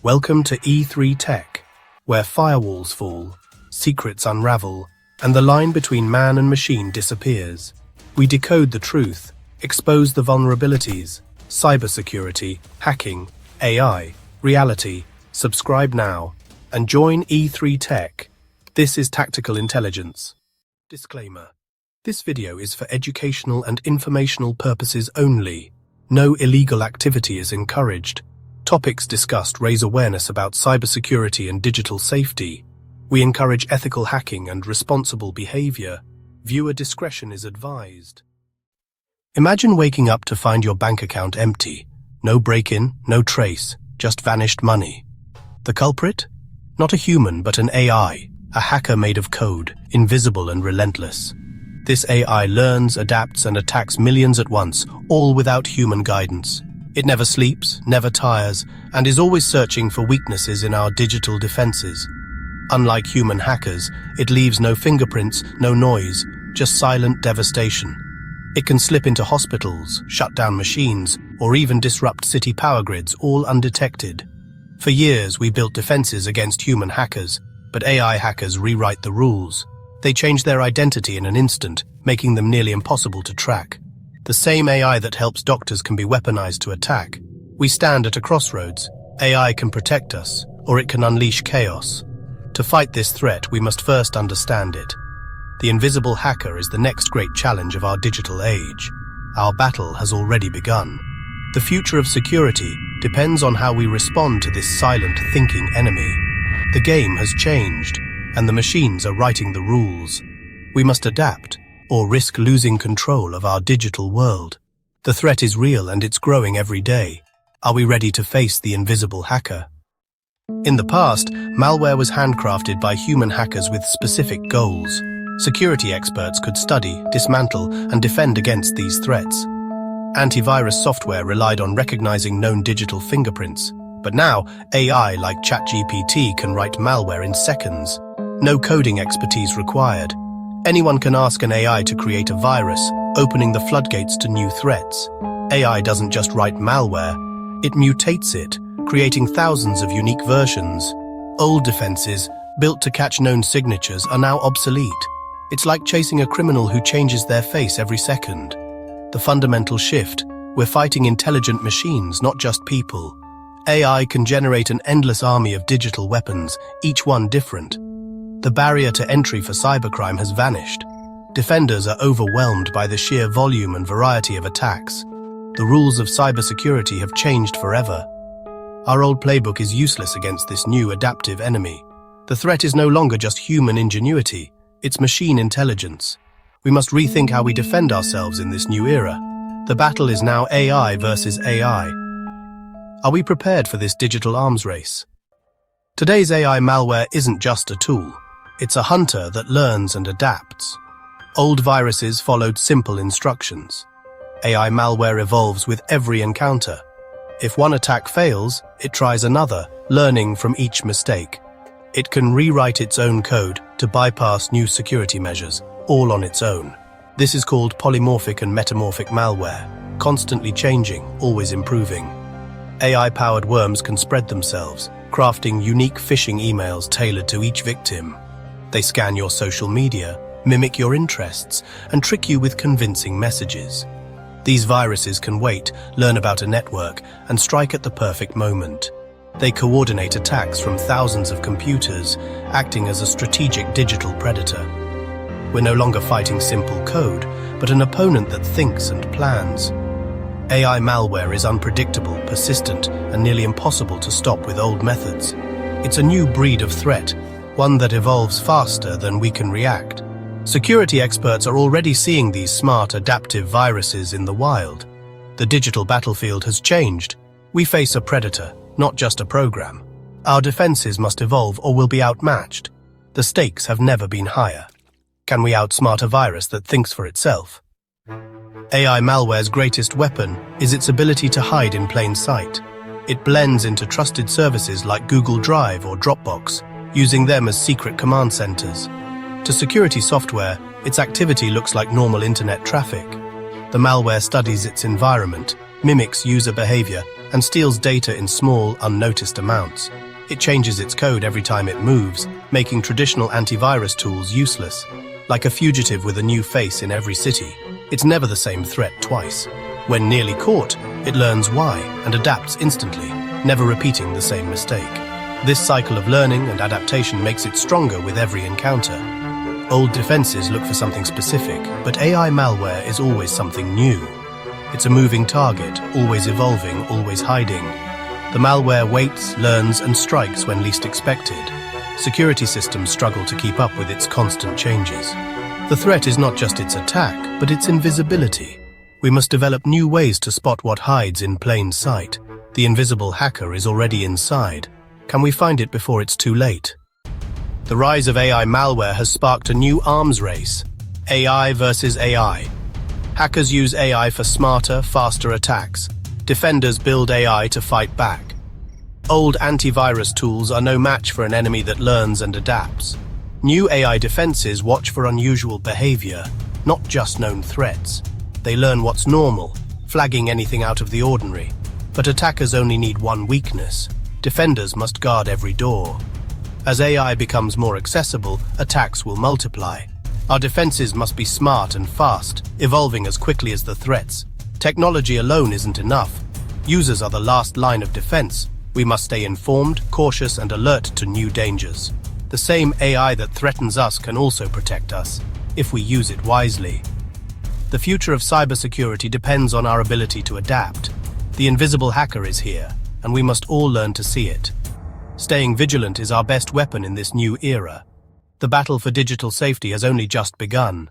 Welcome to E3 Tech, where firewalls fall, secrets unravel, and the line between man and machine disappears. We decode the truth, expose the vulnerabilities, cybersecurity, hacking, AI, reality. Subscribe now and join E3 Tech. This is Tactical Intelligence. Disclaimer. This video is for educational and informational purposes only. No illegal activity is encouraged. Topics discussed raise awareness about cybersecurity and digital safety. We encourage ethical hacking and responsible behavior. Viewer discretion is advised. Imagine waking up to find your bank account empty. No break-in, no trace, just vanished money. The culprit? Not a human, but an AI, a hacker made of code, invisible and relentless. This AI learns, adapts, and attacks millions at once, all without human guidance. It never sleeps, never tires, and is always searching for weaknesses in our digital defenses. Unlike human hackers, it leaves no fingerprints, no noise, just silent devastation. It can slip into hospitals, shut down machines, or even disrupt city power grids, all undetected. For years, we built defenses against human hackers, but AI hackers rewrite the rules. They change their identity in an instant, making them nearly impossible to track. The same AI that helps doctors can be weaponized to attack. We stand at a crossroads. AI can protect us, or it can unleash chaos. To fight this threat, we must first understand it. The invisible hacker is the next great challenge of our digital age. Our battle has already begun. The future of security depends on how we respond to this silent, thinking enemy. The game has changed, and the machines are writing the rules. We must adapt, or risk losing control of our digital world. The threat is real and it's growing every day. Are we ready to face the invisible hacker? In the past, malware was handcrafted by human hackers with specific goals. Security experts could study, dismantle, and defend against these threats. Antivirus software relied on recognizing known digital fingerprints. But now, AI like ChatGPT can write malware in seconds. No coding expertise required. Anyone can ask an AI to create a virus, opening the floodgates to new threats. AI doesn't just write malware, it mutates it, creating thousands of unique versions. Old defenses, built to catch known signatures, are now obsolete. It's like chasing a criminal who changes their face every second. The fundamental shift: we're fighting intelligent machines, not just people. AI can generate an endless army of digital weapons, each one different. The barrier to entry for cybercrime has vanished. Defenders are overwhelmed by the sheer volume and variety of attacks. The rules of cybersecurity have changed forever. Our old playbook is useless against this new adaptive enemy. The threat is no longer just human ingenuity, it's machine intelligence. We must rethink how we defend ourselves in this new era. The battle is now AI versus AI. Are we prepared for this digital arms race? Today's AI malware isn't just a tool. It's a hunter that learns and adapts. Old viruses followed simple instructions. AI malware evolves with every encounter. If one attack fails, it tries another, learning from each mistake. It can rewrite its own code to bypass new security measures, all on its own. This is called polymorphic and metamorphic malware, constantly changing, always improving. AI-powered worms can spread themselves, crafting unique phishing emails tailored to each victim. They scan your social media, mimic your interests, and trick you with convincing messages. These viruses can wait, learn about a network, and strike at the perfect moment. They coordinate attacks from thousands of computers, acting as a strategic digital predator. We're no longer fighting simple code, but an opponent that thinks and plans. AI malware is unpredictable, persistent, and nearly impossible to stop with old methods. It's a new breed of threat, one that evolves faster than we can react. Security experts are already seeing these smart, adaptive viruses in the wild. The digital battlefield has changed. We face a predator, not just a program. Our defenses must evolve or we'll be outmatched. The stakes have never been higher. Can we outsmart a virus that thinks for itself? AI malware's greatest weapon is its ability to hide in plain sight. It blends into trusted services like Google Drive or Dropbox, using them as secret command centers. To security software, its activity looks like normal internet traffic. The malware studies its environment, mimics user behavior, and steals data in small, unnoticed amounts. It changes its code every time it moves, making traditional antivirus tools useless. Like a fugitive with a new face in every city, it's never the same threat twice. When nearly caught, it learns why and adapts instantly, never repeating the same mistake. This cycle of learning and adaptation makes it stronger with every encounter. Old defenses look for something specific, but AI malware is always something new. It's a moving target, always evolving, always hiding. The malware waits, learns, and strikes when least expected. Security systems struggle to keep up with its constant changes. The threat is not just its attack, but its invisibility. We must develop new ways to spot what hides in plain sight. The invisible hacker is already inside. Can we find it before it's too late? The rise of AI malware has sparked a new arms race. AI versus AI. Hackers use AI for smarter, faster attacks. Defenders build AI to fight back. Old antivirus tools are no match for an enemy that learns and adapts. New AI defenses watch for unusual behavior, not just known threats. They learn what's normal, flagging anything out of the ordinary. But attackers only need one weakness. Defenders must guard every door. As AI becomes more accessible, attacks will multiply. Our defenses must be smart and fast, evolving as quickly as the threats. Technology alone isn't enough. Users are the last line of defense. We must stay informed, cautious, and alert to new dangers. The same AI that threatens us can also protect us, if we use it wisely. The future of cybersecurity depends on our ability to adapt. The invisible hacker is here, and we must all learn to see it. Staying vigilant is our best weapon in this new era. The battle for digital safety has only just begun.